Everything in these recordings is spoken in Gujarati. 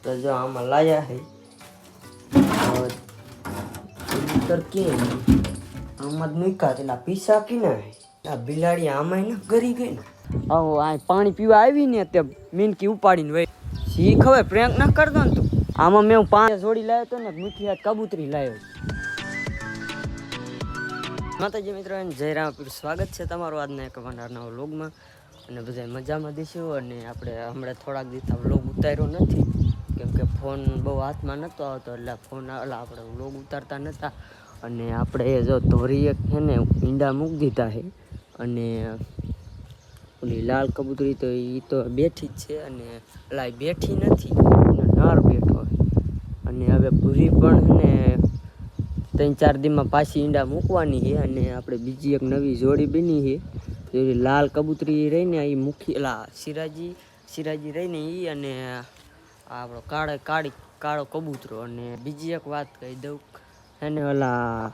તો જો આમાં લાયા હે કબૂતર કે આમાં જ મૂક્યા તેલા પીસા કી ના આ બિલાડી આમાં ને ગરી ગઈ ને આવો આ પાણી પીવા આવી ને તે મીનકી ઉપાડીને વઈ સી ખબર પ્રેન્ક ના કરતો ને તું આમાં મેં 5 જોડી લાવ્યો તો ને મીઠી હાથ કબૂતરી લાવ્યો માતાજી મિત્રો જય રામપીર સ્વાગત છે તમારું આજના એક ભંડારના વ્લોગમાં અને બધા મજામાં દીશું અને આપણે હમણાં થોડાક દિવસ વ્લોગ ઉતાર્યો નથી કેમ કે ફોન બહુ હાથમાં નહોતો આવતો એટલે ફોન આપણે વ્લોગ ઉતારતા નહોતા અને આપણે જો ધોરી એક છે ને ઈંડા મૂકી દીધા છે અને ઓલી લાલ કબૂતરી તો એ તો બેઠી જ છે અને લાઈ બેઠી નથી નર બેઠો અને હવે પૂરી પણ છે ને 3-4 દીમાં પાછી ઈંડા મૂકવાની છે અને આપણે બીજી એક નવી જોડી બની છે એ લાલ કબૂતરી રહીને એ મુખી સિરાજી રહીને એ અને આપણો કાળો કબૂતરો અને બીજી એક વાત કહી દઉં એને ઓલા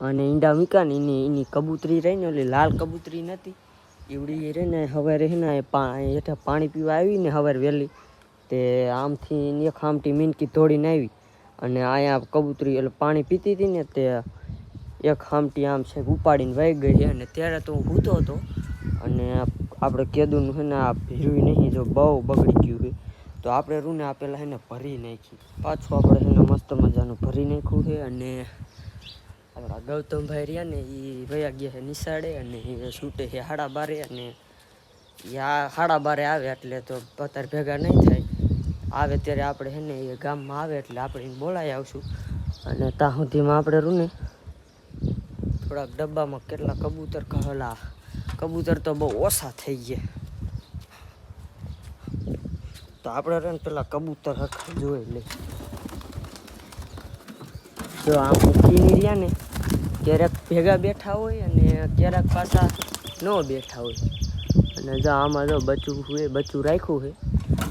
અને ઈંડા મૂક્યા ને એની કબૂતરી રહીને ઓલી લાલ કબૂતરી નથી એવડી રહીને હવે રહીને હેઠે પાણી પીવા આવીને હવે વહેલી તે આમથી એક આમથી મીનકી દોડીને આવી અને અહીંયા કબૂતરી એટલે પાણી પીતી હતી ને તે એક હામટી આમ છે ઉપાડીને વહી ગઈ અને ત્યારે તો હું સૂતો હતો અને આપણે કીધું છે ને આ ભીરું નહીં જો બહુ બગડી ગયું છે તો આપણે રૂને આપેલા એને ભરી નાખી પાછું આપણે એને મસ્ત મજાનું ભરી નાખ્યું છે અને આપણા ગૌતમભાઈ રહ્યા ને એ વયા ગયા છે નિશાળે અને એ છૂટે છે 12:30 અને આ 12:30 આવે એટલે તો પતાર ભેગા નહીં થાય આવે ત્યારે આપણે છે ને એ ગામમાં આવે એટલે આપણે એને બોલાવી આવશું અને ત્યાં સુધીમાં આપણે રૂને થોડાક ડબ્બામાં કેટલા કબૂતર કહેલા કબૂતર તો બહુ ઓછા થઈ ગયા તો આપણે રહે ને પેલા કબૂતર હરખા જોઈ લે જો આમ મૂકીને રહ્યા ને ક્યારેક ભેગા બેઠા હોય અને ક્યારેક પાછા ન બેઠા હોય અને જો આમાં જો બચ્ચું રાખ્યું છે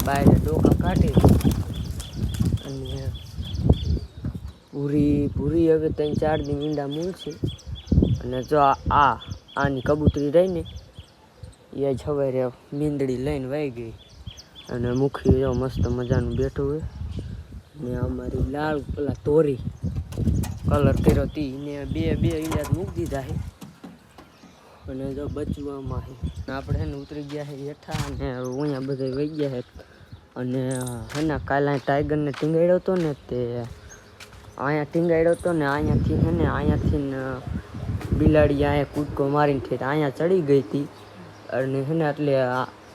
બહાર ડોકા કાઢી અને પૂરી હવે 3-4 દિન ઈંડા મૂળશે અને જો આની કબૂતરી રહીને એ જ હવે મીંદડી લઈને વહી ગઈ અને મુખી જો મસ્ત મજાનું બેઠું હોય ને અમારી લાલ પેલા તોરી કલર કર્યો હતી ને બે ઈંડા મૂકી દીધા છે અને જો બચવામાં છે આપણે એને ઉતરી ગયા છે હેઠા અને અહીંયા બધા વહી ગયા છે અને હેના કાલે ટાઈગરને ટીંગાડ્યો હતો ને તે અહીંયા ટીંગાડ્યો હતો ને અહીંયાથી બિલાડી અહીંયા કૂદકો મારીને ઠેઠ અહીંયા ચડી ગઈ હતી અને હેને એટલે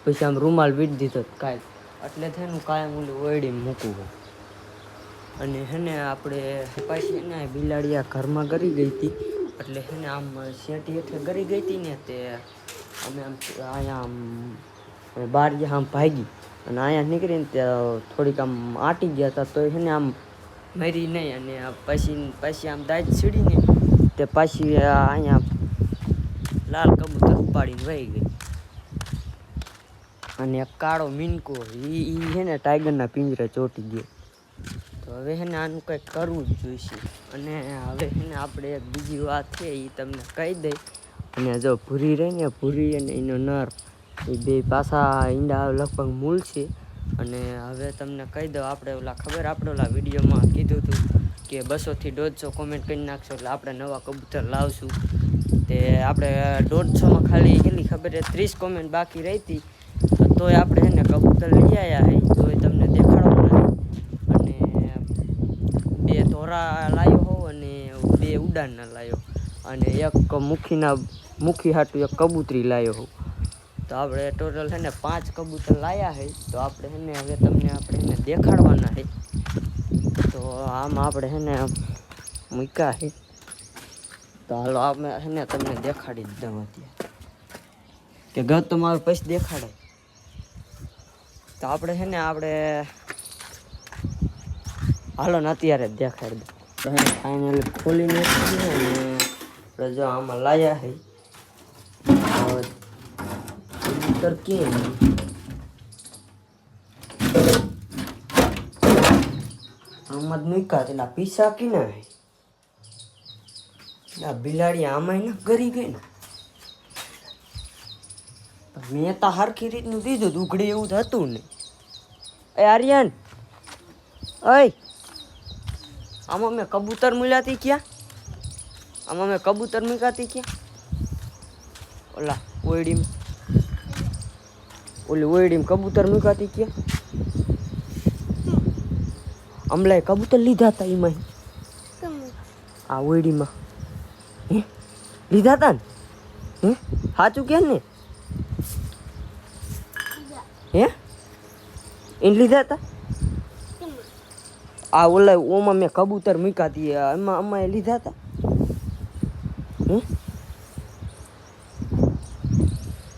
પછી આમ રૂમાલ વીટ દીધો કાંઈ એટલે થઈને કાયમ ઓલું ઓયડીને મૂકવું અને હેને આપણે પાછી એને બિલાડી આ ઘરમાં ગરી ગઈ હતી એટલે હેને આમ શેટી હેઠે ગરી ગઈ હતી ને તે અમે આમ અહીંયા આમ બહાર ગયા આમ ભાગી અને અહીંયા નીકળીને ત્યાં થોડીક આમ આટી ગયા હતા તો એને આમ મરી નહીં અને પછી આમ દાજ સીડીને તે પાછી અહીંયા લાલ કબૂતર ઉપાડીને વહી ગઈ અને એક કાળો મીનકો એ છે ને ટાઈગરના પિંજરે ચોંટી ગયો તો હવે છે ને આનું કંઈક કરવું જ જોઈશે અને હવે છે ને આપણે એક બીજી વાત છે એ તમને કહી દઈ અને જો ભૂરી રહી ને ભૂરી અને એનો નર એ બે પાછા ઈંડા લગભગ મૂળ છે અને હવે તમને કહી દઉં આપણે ઓલા વિડીયોમાં કીધું હતું કે 200 થી 150 કોમેન્ટ કરી નાખશો એટલે આપણે નવા કબૂતર લાવશું તે આપણે 150માં ખાલી કેટલી ખબર છે 30 કોમેન્ટ બાકી રહી હતી તોય આપણે એને કબૂતર લઈ આવ્યા છે તોય તમને દેખાડવાના અને 2 ધોરા લાવ્યો હોવ અને 2 ઉડાનના લાવ્યો અને એક મુખી હાટું એક કબૂતરી લાવ્યો હોવ તો આપણે ટોટલ છે ને 5 કબૂતર લાવ્યા છે તો આપણે છે ને હવે તમને આપણે એને દેખાડવાના છે તો આમાં આપણે છે ને મૂક્યા છે તો હાલો આપણે છે ને તમને દેખાડી જ દઉં અત્યારે કે ગત તો મારું પછી દેખાડે તો આપણે છે ને હાલો ને અત્યારે જ દેખાડી દઉં તો ફાઇનલી ખોલીને અને જો આમાં લાયા છે કબૂતર કે આમાં જ મૂક્યા તેલા પીસા કી ના બિલાડી આમાં ને ગરી ગઈ ને મેં તો હરખી રીતનું દીધું ઉઘડી એવું જ હતું ને એ આર્યન ઓય આમાં મેં કબૂતર મૂલ્યાતી ક્યાં આમાં મેં કબૂતર મૂકાતી ક્યાં ઓલા ઓયડીમાં ઓલી ઓયડીમાં કબૂતર મૂકાતી ક્યાં હમણાં કબૂતર લીધા હતા એમાં આ ઓયડીમાં હે લીધા હતા ને હે સાચું કે ને હે એને લીધા હતા આ ઓલા ઓમાં મેં કબૂતર મૂકાતી એમાં અમારે લીધા હતા હે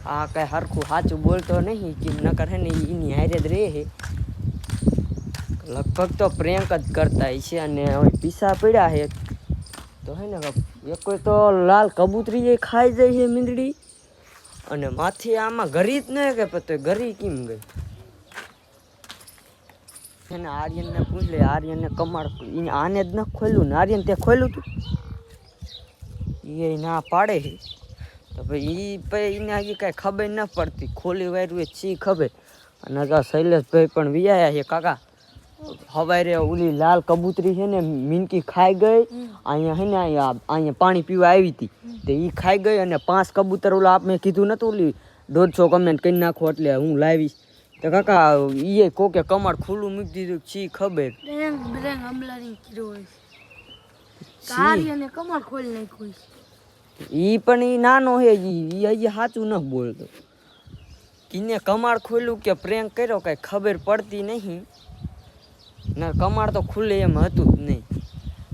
આ કઈ હરખું સાચું બોલતો નહીં કેમ નકર હે ને એની હારે જ રહે છે લગભગ તો પ્રેન્ક જ કરતા છે અને હવે પીસા પડ્યા છે તો હે ને એક કોઈ તો લાલ કબૂતરી જે ખાઈ જાય છે મીંદડી અને માથી આમાં ઘરી જ નહીં કે તો ઘરી કેમ ગઈ એને આર્યનને પૂછ લે આર્યનને કમાડ આને જ ન ખોલ્યું ને આર્યન તે ખોલ્યું તું એ ના પાડે છે તો ભાઈ એને હજી કાંઈ ખબર ન પડતી ખોલી વાયરું એ ચી ખબર અને તો શૈલેષભાઈ પણ વિયાયા છે કાકા હવારે ઓલી લાલ કબૂતરી છે ને મીનકી ખાઈ ગઈ અહીંયા હે ને અહીંયા પાણી પીવા આવી હતી તો એ ખાઈ ગઈ અને 5 કબૂતર ઓલા આપ મેં કીધું નતું ઓલી 150 કમેન્ટ કરી નાખો એટલે હું લાવીશ તો કાકા એ કોકે કમાડ ખુલ્લું મૂકી દીધું ચી ખબર ઈ પણ ઈ નાનો હે ઈ હજી સાચું ન બોલતો કીને કમાડ ખોલ્યું કે પ્રેન્ક કર્યો કઈ ખબર પડતી નહીં ના કમાડ તો ખુલ્લે એમ હતું જ નહીં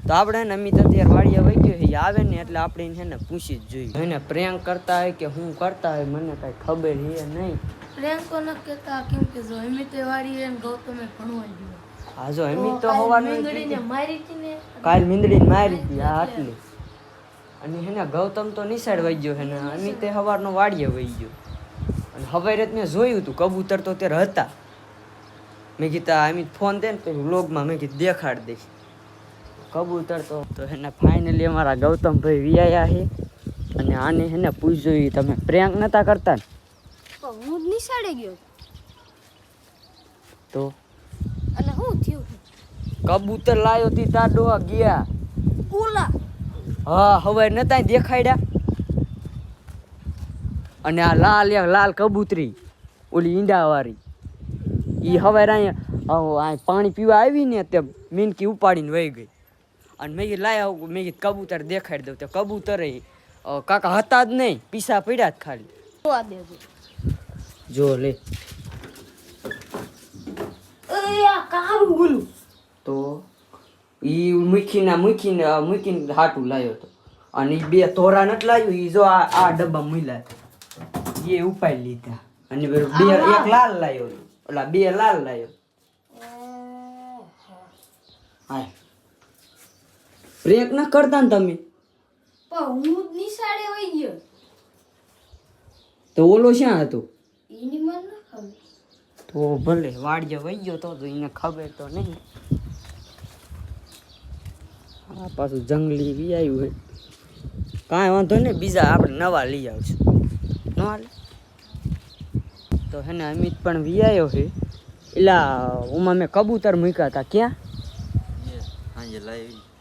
તો આપણે ને અમિત અત્યારે વાડીએ વહી ગયો છે આવે ને એટલે આપણે એને પૂછી જ જોઈએ એને પ્રેન્ક કરતા હોય કે હું કરતા હોય મને કઈ ખબર છે નહીં પ્રેન્ક તો ન કહેતા કેમ કે જો અમિતે વાડી એને ગૌતમે ભણવા ગયો હા જો અમિત તો હવારનો મીંદડીને મારી હતી ને કાલ મીંદડીને મારી હતી આ આટલી અને હેને ગૌતમ તો નિસાડ વહી ગયો હે ને અમિતે હવારનો વાડીએ વહી ગયો અને હવારે મેં જોયું હતું કબૂતર તો ત્યારે હતા મેં કીધા અમિત ફોન દે ને પછી વ્લોગમાં મેં કીધું દેખાડ દઈશ કબૂતર તો એને ફાઇનલી અમારા ગૌતમભાઈ વિયાયા છે અને આને હેને પૂછ્યું તમે પ્રેન્ક નતા કરતા ને હું જ નિશાળે ગયો તો અને હું થયું કબૂતર લાયો તી તાર ડોહા ગયા ઓલા હા હવે નતા દેખાડ્યા અને આ લાલ કબૂતરી ઓલી ઈંડાવાળી ઈ હવે અહીંયા પાણી પીવા આવી ને તે મીનકી ઉપાડીને વહી ગઈ અને મેં કીધું લાયા મેં કીધું કબૂતર દેખાડી દઉં તો કબૂતર કાકા હતા જ નહીં પીસા પડ્યા જ ખાલી જો લે તો ઈ મૂકીને હાટું લાવ્યો હતો અને ઈ 2 તોરા નત લાવ્યું ઈ જો આ ડબ્બા મૂલ્યા એ ઉપાડી લીધા અને એક લાલ લાવ્યો ઓલા 2 લાલ લાવ્યો હા પ્રેન્ક ના કરતા ને તમે પણ હું જ નિશાળે વઈ ગયો તો ઓલો શ્યાં હતો એની મન ન ખબર તો ભલે વાડીએ વહી ગયો તો એને ખબર તો નહીં આ પાછું જંગલી વી આવ્યું હોય કાંઈ વાંધો નહીં બીજા આપણે નવા લઈ આવશું ન હાલે તો હે ને અમિત પણ વી આવ્યો છે એલા ઉમાં મેં કબૂતર મૂક્યા હતા ક્યાં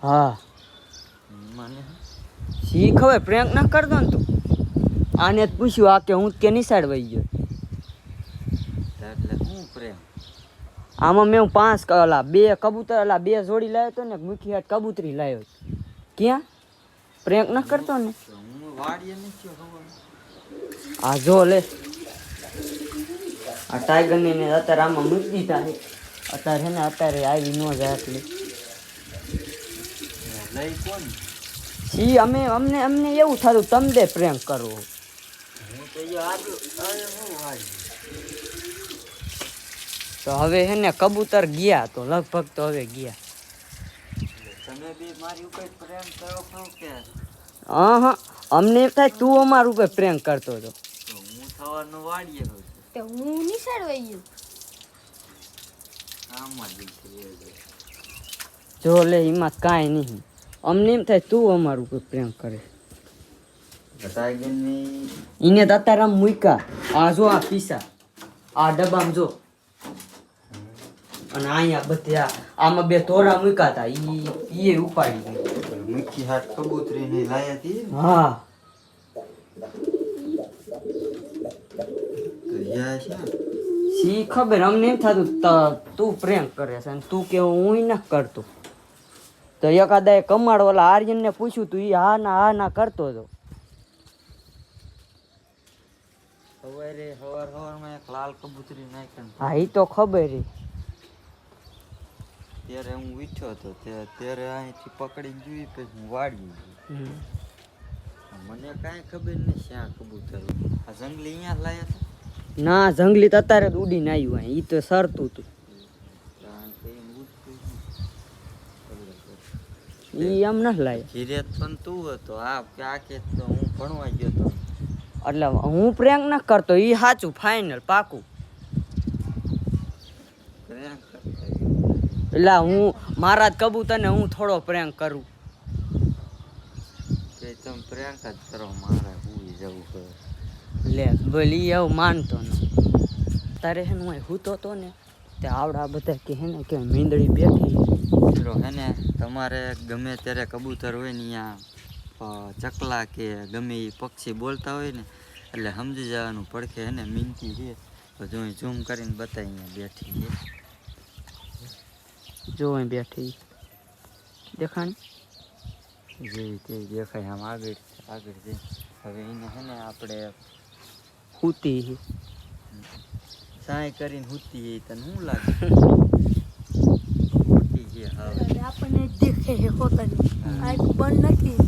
હા શી ખબર પ્રેન્ક ના કરતો ને તું આને જ પૂછ્યું આ કે હું કે નિશાળ વહી ગયો આમાં મેં 5 ઓલા 2 કબૂતર ઓલા 2 જોડી લાવ્યો હતો ને મુખી હાટ કબૂતરી લાવ્યો ક્યાં પ્રેન્ક ના કરતો ને આ જો લે આ ટાઈગર ને અત્યારે આમાં મૂકી દીધા છે અત્યારે ને અત્યારે આવી ન જાય એટલે અમને એવું થતું તમે દે પ્રેન્ક કરવો તો હવે હે ને કબૂતર ગયા તો લગભગ તો હવે ગયા તમે બી મારી ઉપર પ્રેમ કરો કે હા અમને એમ થાય તું અમારું ઉપર પ્રેમ કરતો હતો હું થવાનો વાડીએ તો હું નિશાળ વઈ ગયો જો લે એમાં કાંઈ નહીં અમને એમ થાય તું અમારું ઉપર પ્રેમ કરે એને અત્યારે આમ મૂક્યા આ જો આ પીસા આ ડબ્બામાં જો અને અહીંયા બધે આમાં બે તોરા મૂક્યા હતા ઈ ઉપાડી ગઈ. મુખી હાથ કબૂતરી ની લાયા હતી હા તો યા છે સી ખબર અમને એમ થતું તું પ્રેમ કરે છે અને તું કે હું ન કરતો. તો એકાદાએ કમાડ ઓલા આર્યનને પૂછ્યું તું ઈ હા ના કરતો હતો. સવારે હવારમાં એક લાલ કબૂતરી નાખી હા ઈ તો ખબર હે. ત્યારે હું ઉઠ્યો હતો ત્યારે અહીંથી પકડીને જોઈ પછી હું વાળી ગયો. મને કાંઈ ખબર નહીં શ્યાં કબૂતર આ જંગલી અહીંયા જ લાયા હતા. ના જંગલી તો અત્યારે જ ઉડીને આવ્યું અહીં ઈ તો સરતું હતું. કારણ કે એમ ઉઠતું ઈ એમ ન લાય ધીરે પણ તું હતો આ કે તો હું ભણવા ગયો હતો. એટલે હું પ્રેંક ન કરતો ઈ સાચું ફાઇનલ પાકું. પ્રેમ કરતા એટલે હું મારા જ કબૂતરને હું થોડો પ્રેંક કરું. કે તમે પ્રેમ જ કરો મારે ભૂલી જવું પડે. લે બોલી એવું માનતો ને તારે હે ને હું હૂતો તો ને તે આવડા બધા કે હે ને કે મીંદડી બેઠી. મિત્રો હે ને તમારે ગમે ત્યારે કબૂતર હોય ને અહીંયા ચકલા કે ગમે એ પક્ષી બોલતા હોય ને એટલે સમજી જવાનું પડખે હે ને મીંટી છે તો જો ઝૂમ કરીને બતાવી અહીંયા બેઠી છે. જો અહીં બેઠી દેખાણી જેવી તેવી દેખાય આમ આગળ જઈ. હવે એને હે ને આપણે સૂતી છે. સાય કરીને હુતી એ તને શું લાગે? મોટી છે હવે આપણને દેખે છે પોતાની આંખ બંધ નથી